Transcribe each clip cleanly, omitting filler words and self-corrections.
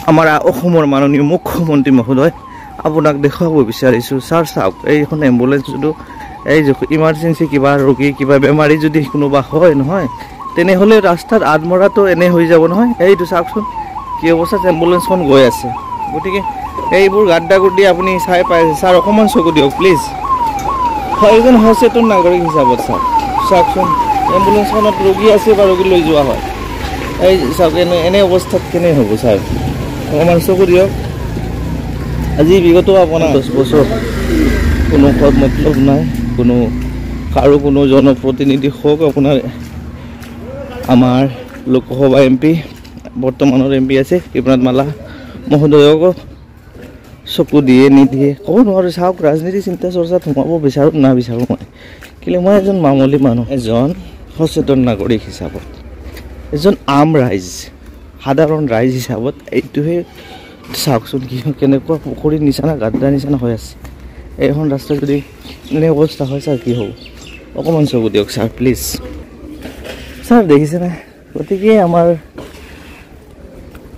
আমাৰ অসমৰ মাননীয় মুখ্যমন্ত্ৰী মহোদয় আপোনাক দেখুৱাব বিচাৰিছোঁ ছাৰ চাওক এইখন এম্বুলেঞ্চ যদি এই যে ইমাৰ্জেঞ্চি কিবা ৰোগী কিবা বেমাৰী যদি কোনোবা হয় নহয় তেনেহ'লে ৰাস্তাত আদমৰাটো এনে হৈ যাব নহয় এইটো চাওকচোন কি অৱস্থাত এম্বুলেঞ্চখন গৈ আছে গতিকে এইবোৰ গাড্ডা গুড্ডি আপুনি চাই পাইছে ছাৰ অকণমান চকু দিয়ক প্লিজ এজন সচেতন নাগৰিক হিচাপত ছাৰ চাওকচোন এম্বুলেঞ্চখনত ৰোগী আছে বা ৰোগী লৈ যোৱা হয় এই চাওক এনে অৱস্থাত কেনে হ'ব ছাৰ অকণমান চকু দিয়ক আজি বিগত আপোনাৰ 10 বছৰ কোনো পদ মতলব নাই কোনো কাৰো কোনো জনপ্ৰতিনিধি হওক আপোনাৰ আমাৰ লোকসভা এমপি বৰ্তমানৰ এমপি আছে কৃপনাথ মালা মহোদয়ক চকু দিয়ে নিদিয়ে ক'ব নোৱাৰোঁ চাওক ৰাজনীতি চিন্তা চৰ্চাত সোমাব বিচাৰোঁ নাবিচাৰোঁ মই কেলৈ মই এজন মামুলি মানুহ এজন সচেতন নাগৰিক হিচাপত এজন আম ৰাইজ সাধাৰণ ৰাইজ হিচাপত এইটোহে চাওকচোন কি কেনেকুৱা পুখুৰীৰ নিচিনা গাড্ডাৰ নিচিনা হৈ আছে এইখন ৰাস্তা যদি এনে অৱস্থা হয় ছাৰ কি হ'ব অকণমান চকু দিয়ক ছাৰ প্লিজ ছাৰ দেখিছেনে গতিকে আমাৰ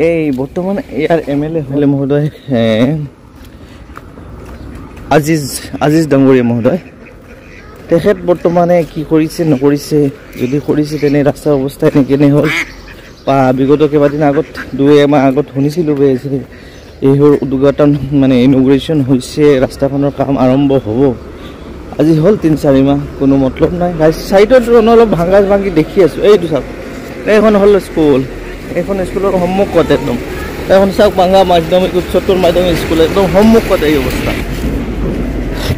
এই বৰ্তমান ইয়াৰ MLA হ'লে মহোদয় আজিজ ডাঙৰীয়া মহোদয় তেখেত বৰ্তমানে কি কৰিছে নকৰিছে যদি কৰিছে তেনে ৰাস্তাৰ অৱস্থা কেনে হ'ল বা বিগত কেইবাদিন আগত 2 মাহ আগত শুনিছিলোঁ এইবোৰ উদ্ঘাটন মানে ইনগ্ৰেশ্যন হৈছে ৰাস্তাখনৰ কাম আৰম্ভ হ'ব আজি হ'ল 3-4 মাহ কোনো মতলব নাই চাইডত অলপ ভাঙি দেখি আছোঁ এইটো চাওক এইখন হ'ল স্কুল এইখন স্কুলৰ সন্মুখত একদম এখন চাওক ভাঙা মাধ্যমিক উচ্চতৰ মাধ্যমিক স্কুল একদম সন্মুখত এই অৱস্থা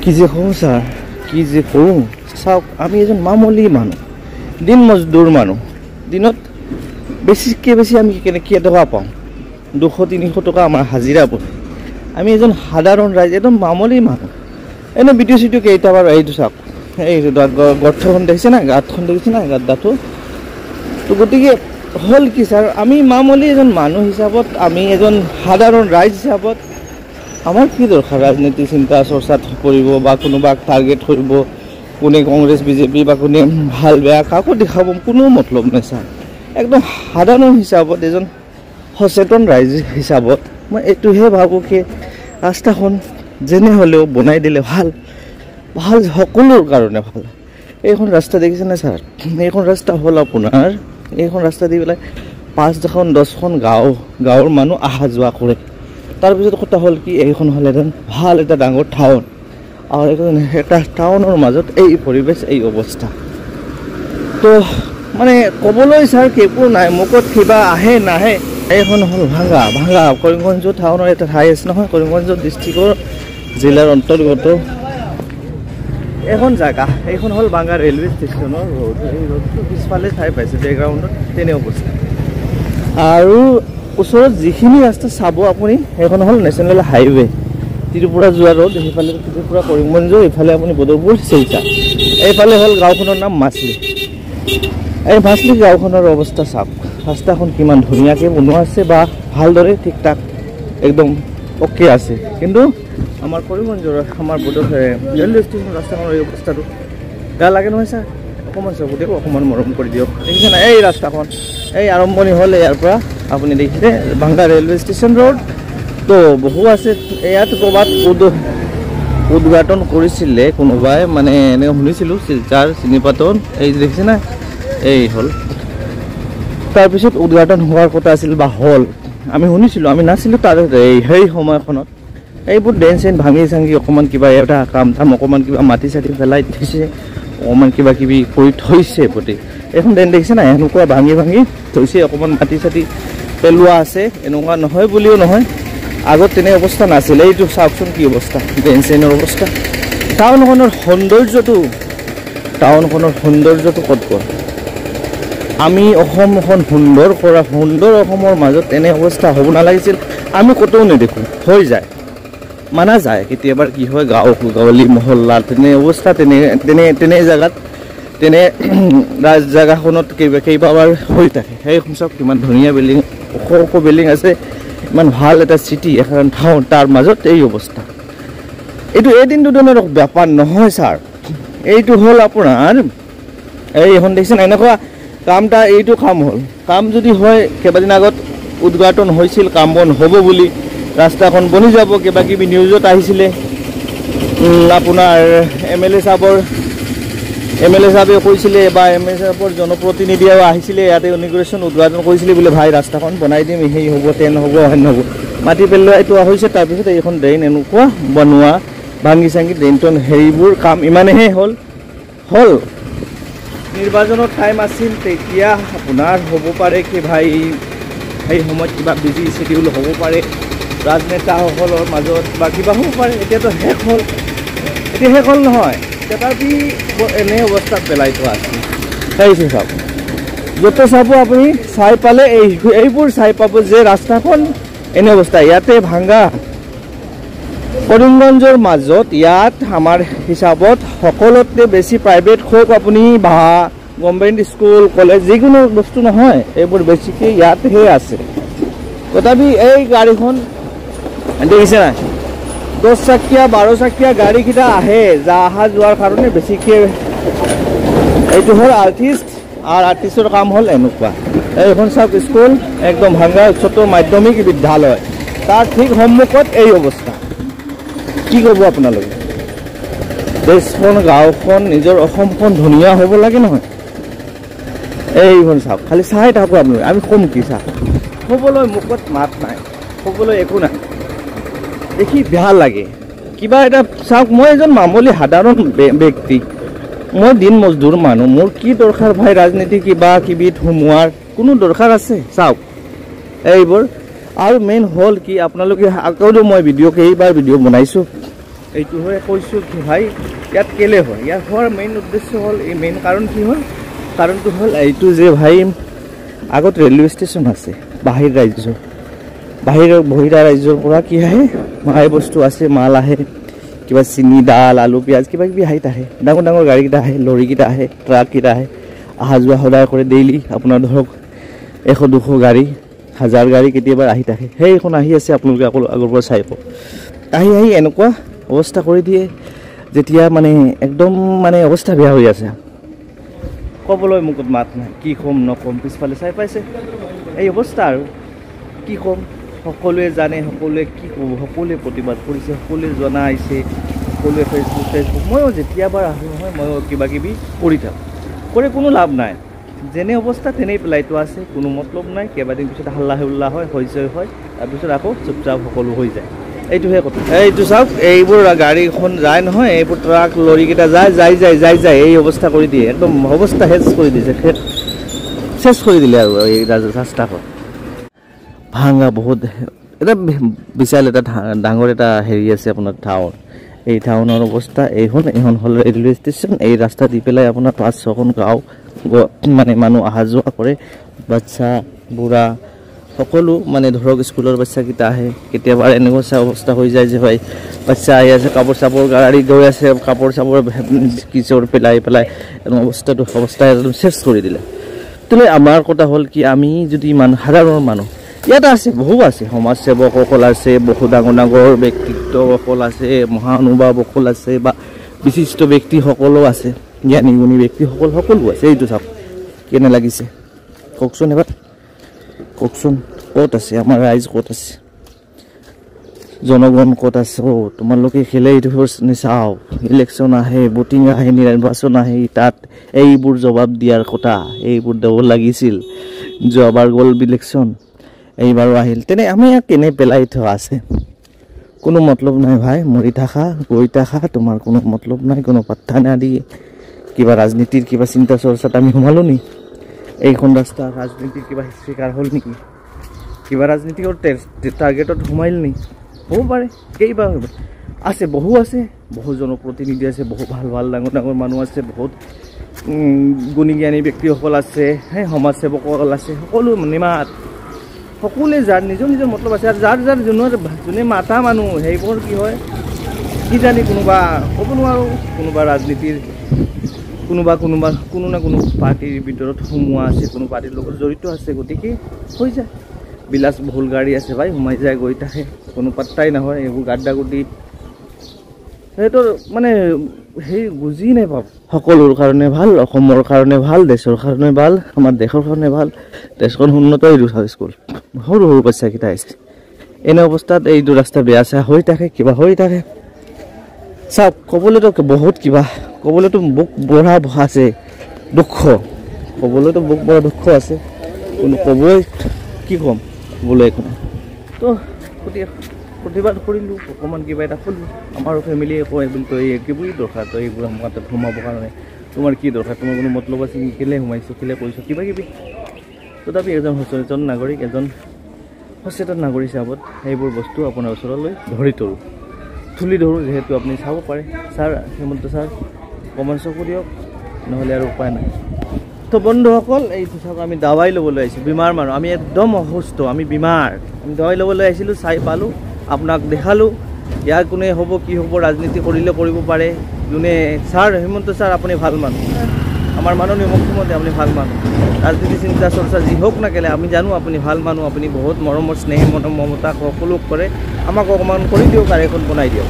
কি যে কওঁ ছাৰ কি যে কওঁ চাওক আমি এজন মামুলি মানুহ দিন মজদুৰ মানুহ দিনত বেছিকৈ বেছি আমি কেইটকা পাওঁ 200-300 টকা আমাৰ হাজিৰা পৰে আমি এজন সাধাৰণ ৰাইজ একদম মামুলি মানুহ এনে ভিডিঅ' চিডিঅ' কেইটা বাৰু এইটো চাওক এই গৰ্থখন দেখিছে না গাঁতখন দেখিছে না গাড্ডাটো তো গতিকে হ'ল কি ছাৰ আমি মামুলি এজন মানুহ হিচাপত আমি এজন সাধাৰণ ৰাইজ হিচাপত আমাৰ কি দৰকাৰ ৰাজনীতি চিন্তা চৰ্চাত কৰিব বা কোনোবাক টাৰ্গেট কৰিব কোনে কংগ্ৰেছ বিজেপি বা কোনে ভাল বেয়া কাকো দেখাব কোনো মতলব নাই ছাৰ একদম সাধাৰণ হিচাপত এজন সচেতন ৰাইজ হিচাপত মই এইটোহে ভাবোঁ কি ৰাস্তাখন যেনে হ'লেও বনাই দিলে ভাল সকলোৰ কাৰণে ভাল এইখন ৰাস্তা দেখিছেনে ছাৰ এইখন ৰাস্তা হ'ল আপোনাৰ এইখন ৰাস্তা দি পেলাই 5-10খন গাঁৱৰ মানুহ অহা যোৱা কৰে তাৰপিছত কথা হ'ল কি এইখন হ'ল এজন ভাল এটা ডাঙৰ টাউন আৰু এটা টাউনৰ মাজত এই পৰিৱেশ এই অৱস্থা তো মানে ক'বলৈ ছাৰ একো নাই মুখত কিবা আহে নাহে এইখন হ'ল ভাঙা কৰিমগঞ্জ টাউনৰ এটা ঠাই আছে নহয় কৰিমগঞ্জ ডিষ্ট্ৰিক্টৰ জিলাৰ অন্তৰ্গত এখন জেগা এইখন হ'ল ভাঙা ৰেলৱে ষ্টেচনৰ ৰোড এই ৰোডটো পিছফালে ঠাই পাইছে বেকগ্ৰাউণ্ডত তেনে অৱস্থা আৰু ওচৰত যিখিনি ৰাস্তা চাব আপুনি সেইখন হ'ল নেশ্যনেল হাইৱে ত্ৰিপুৰা যোৱা ৰোড সেইফালে ত্ৰিপুৰা কৰিমগঞ্জ এইফালে আপুনি বদৰপুৰ চিলচা এইফালে হ'ল গাঁওখনৰ নাম মাছলি এই মাছলি গাঁওখনৰ অৱস্থা চাওক ৰাস্তাখন কিমান ধুনীয়াকৈ বনোৱা আছে বা ভালদৰে ঠিক ঠাক একদম অ'কে আছে কিন্তু আমাৰ কৰিমগঞ্জৰ আমাৰ ৰেলৱে ষ্টেচনৰ ৰাস্তাখনৰ এই অৱস্থাটো বেয়া লাগে নহয় ছাৰ অকণমান চকু দিয়ক অকণমান মৰম কৰি দিয়ক দেখিছে নাই এই ৰাস্তাখন এই আৰম্ভণি হ'ল ইয়াৰ পৰা আপুনি দেখিছে ভাঙা ৰেলৱে ষ্টেচন ৰোড তো বহু আছে ইয়াত ক'ৰবাত উদ্ঘাটন কৰিছিলে কোনোবাই মানে এনেকৈ শুনিছিলোঁ শিলচাৰ চিনিপাতন এই দেখিছে না এই হ'ল তাৰপিছত উদ্ঘাটন হোৱাৰ কথা আছিল বা হ'ল আমি শুনিছিলোঁ আমি নাছিলোঁ তাৰ সেই সময়খনত এইবোৰ ড্ৰেইন চেইন ভাঙি অকণমান কিবা এটা কাম অকণমান কিবা মাটি চাটি পেলাই থৈছে অকণমান কিবা কিবি কৰি থৈছে প্ৰতি এইখন ড্ৰেইন দেখিছে না এনেকুৱা ভাঙি থৈছে অকণমান মাটি চাটি পেলোৱা আছে এনেকুৱা নহয় বুলিও নহয় আগত তেনে অৱস্থা নাছিল এইটো চাওকচোন কি অৱস্থা ড্ৰেইন চেইনৰ অৱস্থা টাউনখনৰ সৌন্দৰ্যটো ক'ত গ'ল আমি অসমখন সুন্দৰ অসমৰ মাজত এনে অৱস্থা হ'ব নালাগিছিল আমি ক'তো নেদেখোঁ হৈ যায় মানা যায় কেতিয়াবা কি হয় গাঁৱলী মহল্লা তেনে অৱস্থা তেনে জেগাত তেনে জেগাখনত কেইবাবাৰ হৈ থাকে সেই চাওক কিমান ধুনীয়া বিল্ডিং ওখ বিল্ডিং আছে ইমান ভাল এটা চিটি এখন টাউন তাৰ মাজত এই অৱস্থা এইটো এদিন দুদিনৰ বেপাৰ নহয় ছাৰ এইটো হ'ল আপোনাৰ এইখন দেখিছেনে এনেকুৱা কামটা এইটো কাম হ'ল কাম যদি হয় কেইবাদিন আগত উদ্ঘাটন হৈছিল কাম বন হ'ব বুলি ৰাস্তাখন বনি যাব কিবা কিবি নিউজত আহিছিলে আপোনাৰ এমএলএ সাহেবে কৈছিলে বা এমএলএ সাহেবৰ জনপ্ৰতিনিধিও আহিছিলে ইয়াতে ইনগ্ৰেশ্যন উদ্ঘাটন কৰিছিলে বোলে ভাই ৰাস্তাখন বনাই দিম সেই হ'ব তেন হ'ব হেন হ'ব মাটি পেলোৱা এইটো হৈছে তাৰপিছত এইখন ড্ৰেইন এনেকুৱা বনোৱা ভাঙি চাঙি ড্ৰেইনটন সেইবোৰ কাম ইমানেহে হ'ল নিৰ্বাচনৰ টাইম আছিল তেতিয়া আপোনাৰ হ'ব পাৰে কি ভাই সেই সময়ত কিবা বিজি শ্বেডিউল হ'ব পাৰে ৰাজনেতাসকলৰ মাজত বা কিবা হ'ব পাৰে এতিয়াতো শেষ হ'ল নহয় তথাপি এনে অৱস্থাত পেলাই থোৱা আছিল চাইছে চাওক য'ত চাব আপুনি চাই পালে এইবোৰ চাই পাব যে ৰাস্তাখন এনে অৱস্থা ইয়াতে ভাঙা কৰিমগঞ্জৰ মাজত ইয়াত আমাৰ হিচাপত সকলোতকৈ বেছি প্ৰাইভেট হওক আপুনি বা গভৰ্ণমেণ্ট স্কুল কলেজ যিকোনো বস্তু নহয় এইবোৰ বেছিকৈ ইয়াতহে আছে তথাপি এই গাড়ীখন দেখিছে নাই 10 চকীয়া 12 চকীয়া গাড়ীকেইটা আহে যা অহা যোৱাৰ কাৰণে বেছিকৈ এইটো হ'ল আৰ্টিষ্টৰ কাম হ'ল এনেকুৱা এইখন চাওক স্কুল একদম ভাঙা উচ্চতৰ মাধ্যমিক বিদ্যালয় তাৰ ঠিক সন্মুখত এই অৱস্থা কি ক'ব আপোনালোকে দেশখন গাঁওখন নিজৰ অসমখন ধুনীয়া হ'ব লাগে নহয় এইখন চাওক খালি চাই থাকোঁ আপোনালোকে আমি কম কি চাওক ক'বলৈ মুখত মাত নাই ক'বলৈ একো নাই দেখি বেয়া লাগে কিবা এটা চাওক মই এজন মামুলি সাধাৰণ ব্যক্তি মই দিন মজদুৰ মানুহ মোৰ কি দৰকাৰ ভাই ৰাজনীতি কিবা কিবিত সোমোৱাৰ কোনো দৰকাৰ আছে চাওক এইবোৰ আৰু মেইন হ'ল কি আপোনালোকে আকৌ মই কেইবাৰ ভিডিঅ' বনাইছোঁ এইটো হৈ কৈছোঁ কি ভাই ইয়াত কেলে হয় ইয়াত হোৱাৰ মেইন উদ্দেশ্য হ'ল এই মেইন কাৰণ কি হ'ল কাৰণটো হ'ল এইটো যে ভাই আগত ৰেলৱে ষ্টেচন আছে বহিৰা ৰাজ্যৰ পৰা কি আহে মাই বস্তু আছে মাল আহে কিবা চিনি দাল আলু পিঁয়াজ কিবা কিবি আহি থাকে ডাঙৰ গাড়ীকেইটা আহে লৰিকেইটা আহে ট্ৰাককেইটা আহে অহা যোৱা সদায় কৰে ডেইলি আপোনাৰ ধৰক 100-200 গাড়ী 1000 গাড়ী কেতিয়াবা আহি থাকে সেইখন আহি আছে আপোনালোকে আগৰ পৰা চাই পাব আহি এনেকুৱা অৱস্থা কৰি দিয়ে যেতিয়া মানে একদম মানে অৱস্থা বেয়া হৈ আছে ক'বলৈ মুখত মাত নাই কি ক'ম নক'ম পিছফালে চাই পাইছে এই অৱস্থা আৰু কি ক'ম সকলোৱে জানে সকলোৱে কি ক'ব সকলোৱে প্ৰতিবাদ কৰিছে সকলোৱে জনাইছে সকলোৱে ফেচবুক ময়ো যেতিয়াবাৰ আহোঁ নহয় ময়ো কিবা কিবি কৰি থাকোঁ কৰি কোনো লাভ নাই যেনে অৱস্থা তেনেই পেলাইতো আছে কোনো মতলব নাই কেইবাদিন পিছত হাল্লা হুল্লা হয় তাৰপিছত আকৌ চুপচাপ সকলো হৈ যায় এইটোহে কথা এইটো চাওক এইবোৰ গাড়ীখন যায় নহয় এইবোৰ ট্ৰাক লৰিকেইটা যায় এই অৱস্থা কৰি দিয়ে একদম অৱস্থা শেষ কৰি দিলে আৰু এই ৰাস্তাখন ভাঙা বহুত এটা বিশাল এটা ডাঙৰ এটা হেৰি আছে আপোনাৰ টাউন এই টাউনৰ অৱস্থা এইখন হ'ল ৰেলৱে ষ্টেচন এই ৰাস্তা দি পেলাই আপোনাৰ 5-6খন গাঁও মানে মানুহ অহা যোৱা কৰে বাচ্চা বুঢ়া সকলো মানে ধৰক স্কুলৰ বাচ্চাকেইটা আহে কেতিয়াবা এনেকুৱা অৱস্থা হৈ যায় যে ভাই বাচ্চা আহি আছে কাপোৰ চাপোৰ গাড়ী গৈ আছে কাপোৰ চাপোৰ কিচৰ পেলাই অৱস্থা একদম শেষ কৰি দিলে তেনে আমাৰ কথা হ'ল কি আমি যদি সাধাৰণ মানুহ ইয়াত আছে বহু আছে সমাজসেৱকসকল আছে বহু ডাঙৰ ব্যক্তিত্বসকল আছে মহানুভাৱসকল আছে বা বিশিষ্ট ব্যক্তিসকলো আছে জ্ঞানী গুণী ব্যক্তিসকল সকলো আছে এইটো চাওক কেনে লাগিছে কওকচোন এবাৰ কওকচোন ক'ত আছে আমাৰ ৰাইজ ক'ত আছে জনগণ ক'ত আছে তোমালোকে খেলে এইটো চাও ইলেকশ্যন আহে ভোটিং আহে নিৰ্বাচন আহে তাত এইবোৰ জবাব দিয়াৰ কথা এইবোৰ দিব লাগিছিল যোৱাবাৰ গ'ল ইলেকশ্যন এইবাৰো আহিল তেনে আমি কেনে পেলাই থোৱা আছে কোনো মতলব নাই ভাই মৰি থাকা গৈ থাকা তোমাৰ কোনো মতলব নাই কোনো পাত্তা নাদিয়ে কিবা ৰাজনীতিৰ কিবা চিন্তা চৰ্চাত আমি সোমালোঁ নি এইখন ৰাস্তা ৰাজনীতিৰ কিবা শিকাৰ হ'ল নেকি কিবা ৰাজনীতিৰ টাৰ্গেটত সোমাইল নি হ'ব পাৰে কেইবা আছে বহু জনপ্ৰতিনিধি আছে বহু ভাল ডাঙৰ মানুহ আছে বহুত গুণী জ্ঞানী ব্যক্তিসকল আছে সমাজসেৱকসকল আছে সকলো নিমাত সকলোৱে যাৰ নিজৰ মতলব আছে আৰু যাৰ যোনে মাথা মানুহ সেইবোৰ কি হয় কি জানি কোনোবা ক'ব নোৱাৰোঁ কোনোবা ৰাজনীতিৰ কোনো না কোনো পাৰ্টিৰ ভিতৰত সোমোৱা আছে কোনো পাৰ্টিৰ লগত জড়িত আছে গতিকে হৈ যায় বিলাসবহুল গাড়ী আছে ভাই সোমাই যায় গৈ থাকে কোনো পাত্তাই নহয় এইবোৰ গাদ্দাগুটি সিহঁতৰ মানে সেই বুজি নাপাব সকলোৰ কাৰণে ভাল অসমৰ কাৰণে ভাল দেশৰ কাৰণে ভাল আমাৰ দেশৰ কাৰণে ভাল দেশখন উন্নত এইটো স্কুল সৰু সৰু বাচ্চাকেইটা আহিছে এনে অৱস্থাত এইটো ৰাস্তা বেয়া চেয়া হৈ থাকে কিবা হৈ থাকে চাওক ক'বলৈতো বহুত কিবা ক'বলৈতো বুক বঢ়া আছে দুখ ক'বলৈতো বুক বঢ়া দুখ আছে কিন্তু ক'বই কি ক'ম ক'বলৈ একো নাই তো প্ৰতিবাদ কৰিলোঁ অকণমান কিবা এটা ক'লোঁ আমাৰো ফেমিলিয়ে কয় বুলি তই কি দৰকাৰ তই এইবোৰ আমাৰ তাত সোমাবৰ কাৰণে তোমাৰ কি দৰকাৰ তোমাৰ কোনো মতলব আছে কেলৈ সোমাইছোঁ কেলৈ কৰিছোঁ কিবা কিবি তথাপি এজন সচেতন নাগৰিক এজন সচেতন নাগৰিক হিচাপত সেইবোৰ বস্তু আপোনাৰ ওচৰলৈ তুলি ধৰোঁ যিহেতু আপুনি চাব পাৰে ছাৰ হেমন্ত ছাৰ অকণমান চকু দিয়ক নহ'লে আৰু উপায় নাই তো বন্ধুসকল এইটো চাওক আমি দাৱাই ল'বলৈ আহিছোঁ বেমাৰ মানুহ আমি একদম অসুস্থ আমি বেমাৰ আমি দাৱাই ল'বলৈ আহিছিলোঁ চাই পালোঁ আপোনাক দেখালোঁ ইয়াৰ কোনে হ'ব কি হ'ব ৰাজনীতি কৰিলে কৰিব পাৰে যোনে ছাৰ হেমন্ত ছাৰ আপুনি ভাল মানুহ আমাৰ মাননীয় মুখ্যমন্ত্ৰী আপুনি ভাল মানুহ ৰাজনীতি চিন্তা চৰ্চা যি হওক না কেলে আমি জানো আপুনি ভাল মানুহ আপুনি বহুত মৰমৰ স্নেহ মমতা সকলো কৰে আমাক অকণমান কৰি দিয়ক আৰু এখন বনাই দিয়ক